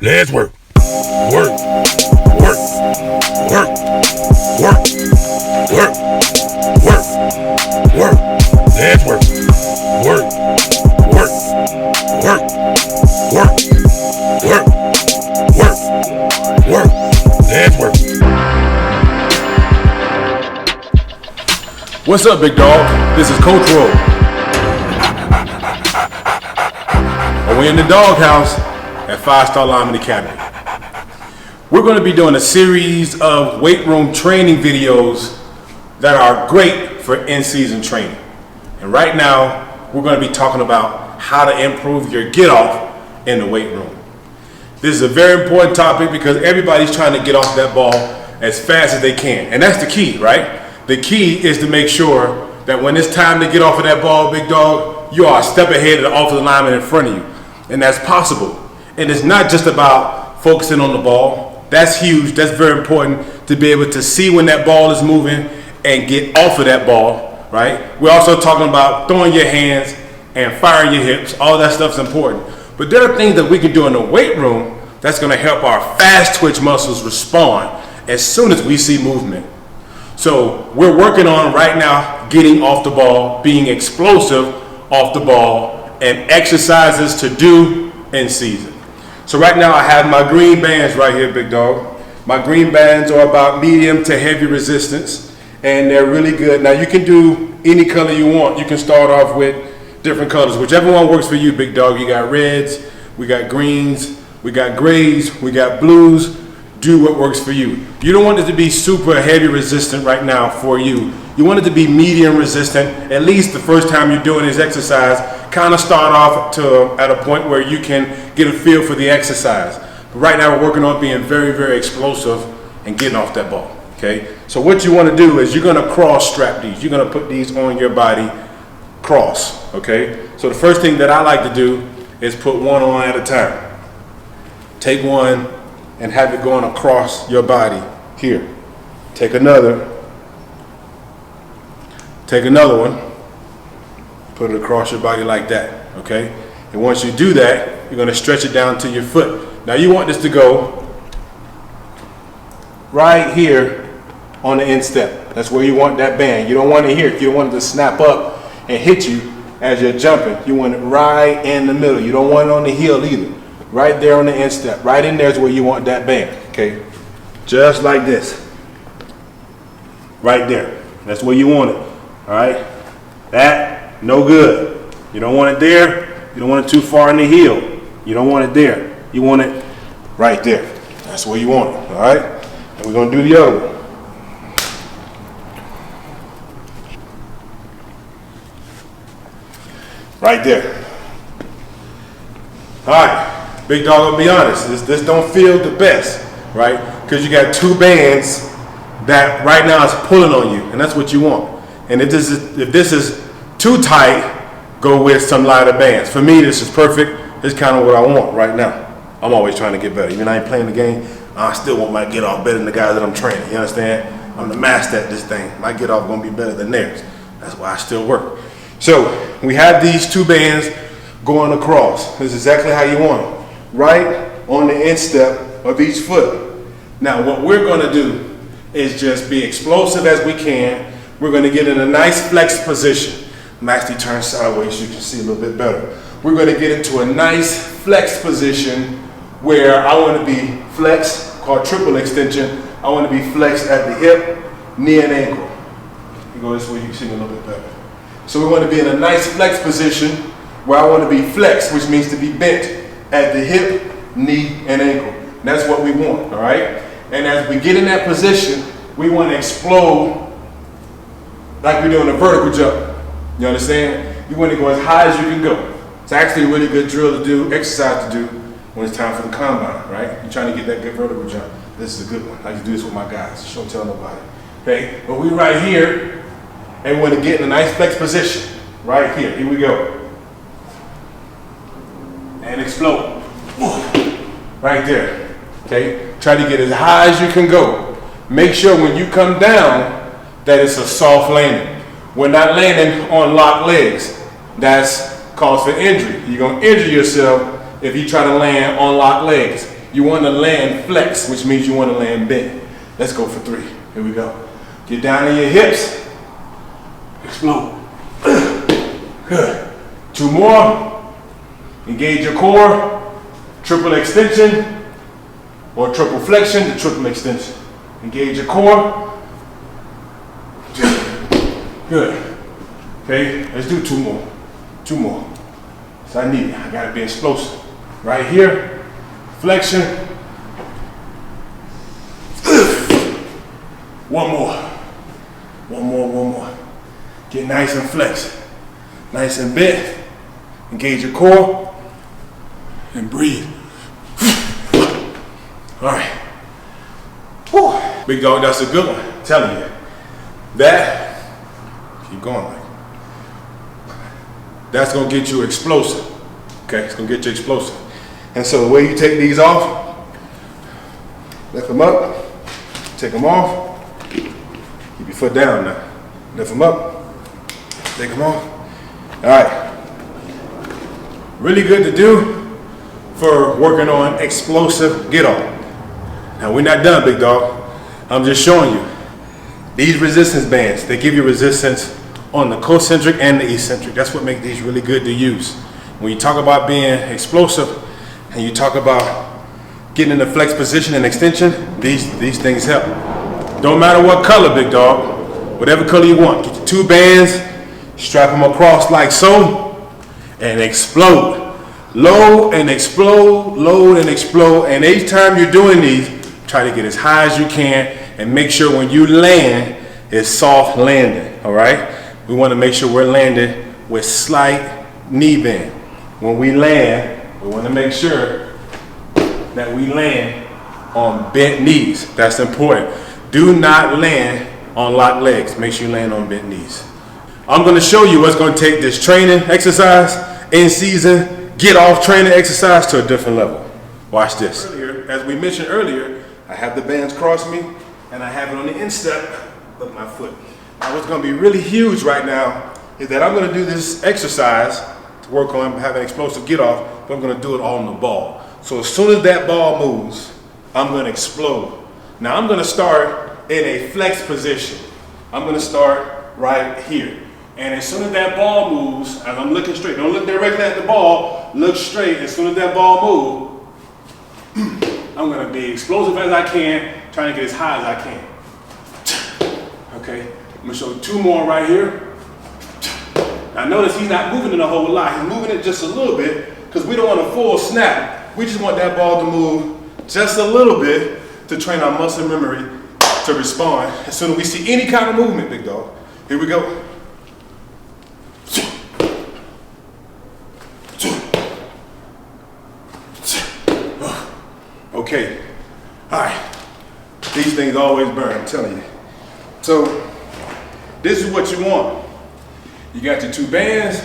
Let's work. Work. Work. Work. Work. Work. Work. Work. Let's work. Work. Work. Work. Work. Work. Work. Work. Let's work. What's up, Big Dawg? This is Coach Rolle. And we're in the doghouse at 5-Star Linemen Academy. We're going to be doing a series of weight room training videos that are great for in-season training. And right now, we're going to be talking about how to improve your get-off in the weight room. This is a very important topic because everybody's trying to get off that ball as fast as they can. And that's the key, right? The key is to make sure that when it's time to get off of that ball, Big Dog, you are a step ahead of the offensive lineman in front of you. And that's possible. And it's not just about focusing on the ball. That's huge. That's very important to be able to see when that ball is moving and get off of that ball, right? We're also talking about throwing your hands and firing your hips. All that stuff's important. But there are things that we can do in the weight room that's going to help our fast twitch muscles respond as soon as we see movement. So we're working on right now getting off the ball, being explosive off the ball, and exercises to do in season. So right now I have my green bands right here, Big Dog. My green bands are about medium to heavy resistance, and they're really good. Now you can do any color you want. You can start off with different colors, whichever one works for you, Big Dog. You got reds, we got greens, we got grays, we got blues. Do what works for you. You don't want it to be super heavy resistant right now for you. You want it to be medium resistant, at least the first time you're doing this exercise. Kind of start off at a point where you can get a feel for the exercise. But right now we're working on being very, very explosive and getting off that ball, okay? So what you want to do is you're going to cross strap these. You're going to put these on your body cross, okay? So the first thing that I like to do is put one on at a time. Take one and have it going across your body here. Take another one, put it across your body like that, okay? And once you do that, you're gonna stretch it down to your foot. Now you want this to go right here on the instep. That's where you want that band. You don't want it here. You don't want it to snap up and hit you as you're jumping. You want it right in the middle. You don't want it on the heel either. Right there on the instep. Right in there is where you want that band, okay? Just like this. Right there. That's where you want it, all right? That, no good. You don't want it there. You don't want it too far in the heel. You don't want it there. You want it right there. That's where you want it, all right? And we're gonna do the other one. Right there. All right. Big Dog, I'll be honest, this don't feel the best, right? Because you got two bands that right now is pulling on you, and that's what you want. And if this is too tight, go with some lighter bands. For me, this is perfect. This is kind of what I want right now. I'm always trying to get better. Even though I ain't playing the game, I still want my get off better than the guys that I'm training. You understand? I'm the master at this thing. My get off gonna be better than theirs. That's why I still work. So we have these two bands going across. This is exactly how you want it. Right on the instep of each foot. Now what we're going to do is just be explosive as we can. We're going to get in a nice flex position. I'm actually turned sideways so you can see a little bit better. We're going to get into a nice flex position where I want to be flexed, called triple extension. I want to be flexed at the hip, knee, and ankle. You go this way, you can see me a little bit better. So we want to be in a nice flex position where I want to be flexed, which means to be bent at the hip, knee, and ankle. And that's what we want, all right? And as we get in that position, we want to explode like we're doing a vertical jump. You understand? You want to go as high as you can go. It's actually a really good drill to do, exercise to do when it's time for the combine, right? You're trying to get that good vertical jump. This is a good one. I can do this with my guys. Just don't tell nobody, okay? But we right here, and we want to get in a nice flex position. Right here. Here we go. And explode. Right there. Okay? Try to get as high as you can go. Make sure when you come down that it's a soft landing. We're not landing on locked legs. That's cause for injury. You're going to injure yourself if you try to land on locked legs. you want to land flex, which means you want to land bent. Let's go for 3. Here we go. Get down on your hips. Explode. Good. 2 more. Engage your core. Triple extension or triple flexion to triple extension. Engage your core. Good. Okay, let's do 2 more. 2 more. So I need it. I gotta be explosive. Right here, flexion. 1 more. 1 more, 1 more. Get nice and flexed. Nice and bent. Engage your core. And breathe. All right. Whew. Big dog, that's a good one. I'm telling you. That, keep going like. That's gonna get you explosive. Okay, it's gonna get you explosive. And so the way you take these off, lift them up, take them off, keep your foot down now. Lift them up, take them off. All right. Really good to do for working on explosive get off. Now we're not done, big dog. I'm just showing you. These resistance bands, they give you resistance on the concentric and the eccentric. That's what makes these really good to use. When you talk about being explosive and you talk about getting in the flex position and extension, these things help. Don't matter what color, big dog. Whatever color you want. Get your 2 bands, strap them across like so, and explode. Load and explode, load and explode. And each time you're doing these, try to get as high as you can and make sure when you land, it's soft landing, all right? We want to make sure we're landing with slight knee bend. When we land, we want to make sure that we land on bent knees. That's important. Do not land on locked legs. Make sure you land on bent knees. I'm going to show you what's going to take this training exercise, in season, get off training exercise to a different level. Watch this. Earlier, as we mentioned earlier, I have the bands cross me and I have it on the instep of my foot. Now what's going to be really huge right now is that I'm going to do this exercise to work on having explosive get off, but I'm going to do it all on the ball. So as soon as that ball moves, I'm going to explode. Now I'm going to start in a flex position. I'm going to start right here. And as soon as that ball moves, as I'm looking straight, don't look directly at the ball, look straight. As soon as that ball moves, I'm going to be explosive as I can, trying to get as high as I can. Okay, I'm going to show 2 more right here. Now notice he's not moving it a whole lot. He's moving it just a little bit because we don't want a full snap. We just want that ball to move just a little bit to train our muscle memory to respond as soon as we see any kind of movement, big dog. Here we go. Okay, all right. These things always burn, I'm telling you. So this is what you want. You got your 2 bands,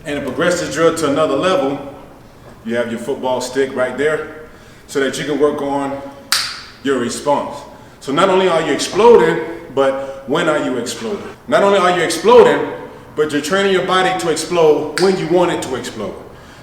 and to progress this drill to another level, you have your football stick right there so that you can work on your response. So not only are you exploding, but when are you exploding? Not only are you exploding, but you're training your body to explode when you want it to explode.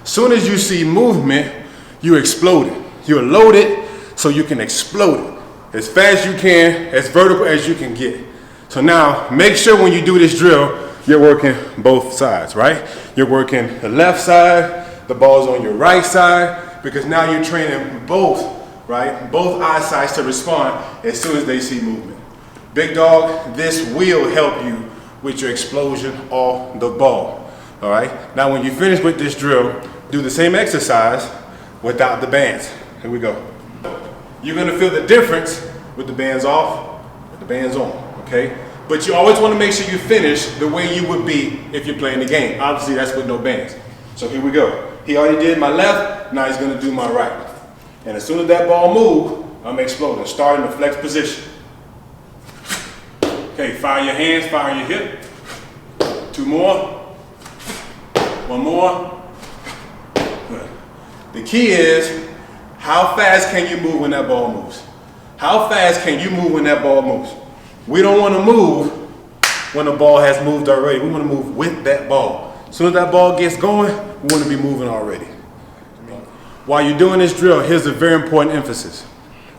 Soon as you see movement, you explode it. You're loaded so you can explode it as fast as you can, as vertical as you can get. So now make sure when you do this drill, you're working both sides, right? You're working the left side, the ball's on your right side, because now you're training both, right? Both eye sides to respond as soon as they see movement. Big dog, this will help you with your explosion off the ball, all right? Now when you finish with this drill, do the same exercise without the bands. Here we go. You're gonna feel the difference with the bands off, with the bands on, okay? But you always wanna make sure you finish the way you would be if you're playing the game. Obviously that's with no bands. So here we go. He already did my left, now he's gonna do my right. And as soon as that ball moves, I'm exploding, starting the flex position. Okay, fire your hands, fire your hip. 2 more. 1 more. Good. The key is, how fast can you move when that ball moves? How fast can you move when that ball moves? We don't want to move when the ball has moved already. We want to move with that ball. As soon as that ball gets going, we want to be moving already. While you're doing this drill, here's a very important emphasis.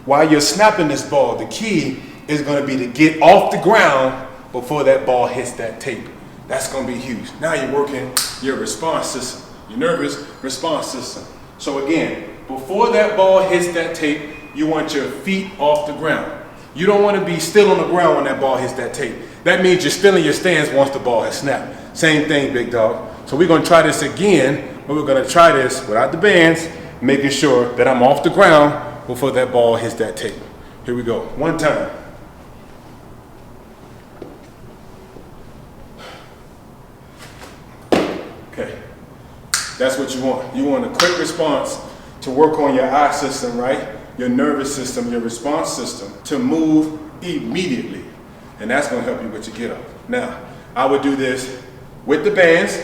While you're snapping this ball, the key is going to be to get off the ground before that ball hits that tape. That's going to be huge. Now you're working your response system, your nervous response system. So again, before that ball hits that tape, you want your feet off the ground. You don't want to be still on the ground when that ball hits that tape. That means you're still in your stance once the ball has snapped. Same thing, big dog. So we're going to try this again, but we're going to try this without the bands, making sure that I'm off the ground before that ball hits that tape. Here we go. One time. Okay. That's what you want. You want a quick response to work on your eye system, right? Your nervous system, your response system, to move immediately. And that's going to help you with your get up. Now, I would do this with the bands.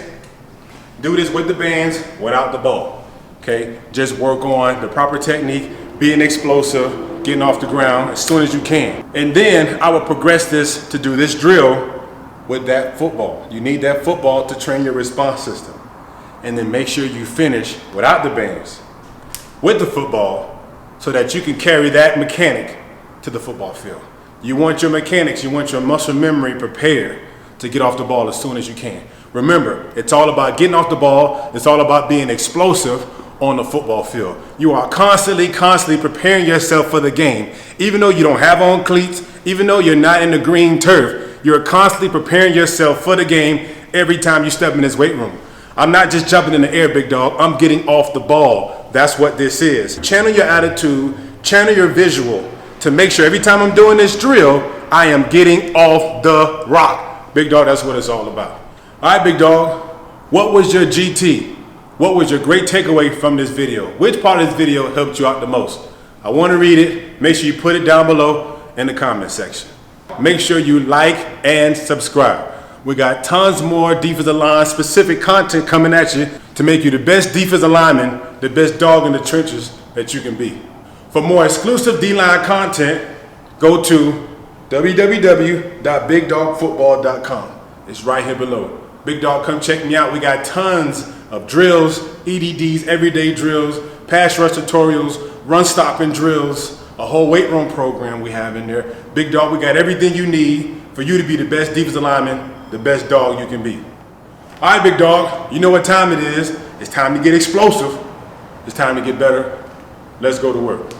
Do this with the bands without the ball. Okay? Just work on the proper technique, being explosive, getting off the ground as soon as you can. And then I would progress this to do this drill with that football. You need that football to train your response system. And then make sure you finish without the bands, with the football, so that you can carry that mechanic to the football field. You want your mechanics, you want your muscle memory prepared to get off the ball as soon as you can. Remember, it's all about getting off the ball. It's all about being explosive on the football field. You are constantly preparing yourself for the game. Even though you don't have on cleats, even though you're not in the green turf, you're constantly preparing yourself for the game every time you step in this weight room. I'm not just jumping in the air, big dog. I'm getting off the ball. That's what this is. Channel your attitude, channel your visual to make sure every time I'm doing this drill, I am getting off the rock. Big dog, that's what it's all about. All right, big dog, what was your GT? What was your great takeaway from this video? Which part of this video helped you out the most? I want to read it. Make sure you put it down below in the comment section. Make sure you like and subscribe. We got tons more defensive line specific content coming at you to make you the best defensive lineman, the best dog in the trenches that you can be. For more exclusive D-line content, go to www.bigdawgfootball.com. It's right here below. Big dog, come check me out. We got tons of drills, EDDs, everyday drills, pass rush tutorials, run stopping drills, a whole weight room program we have in there. Big dog, we got everything you need for you to be the best defensive lineman, the best dog you can be. All right, big dog, you know what time it is. It's time to get explosive. It's time to get better. Let's go to work.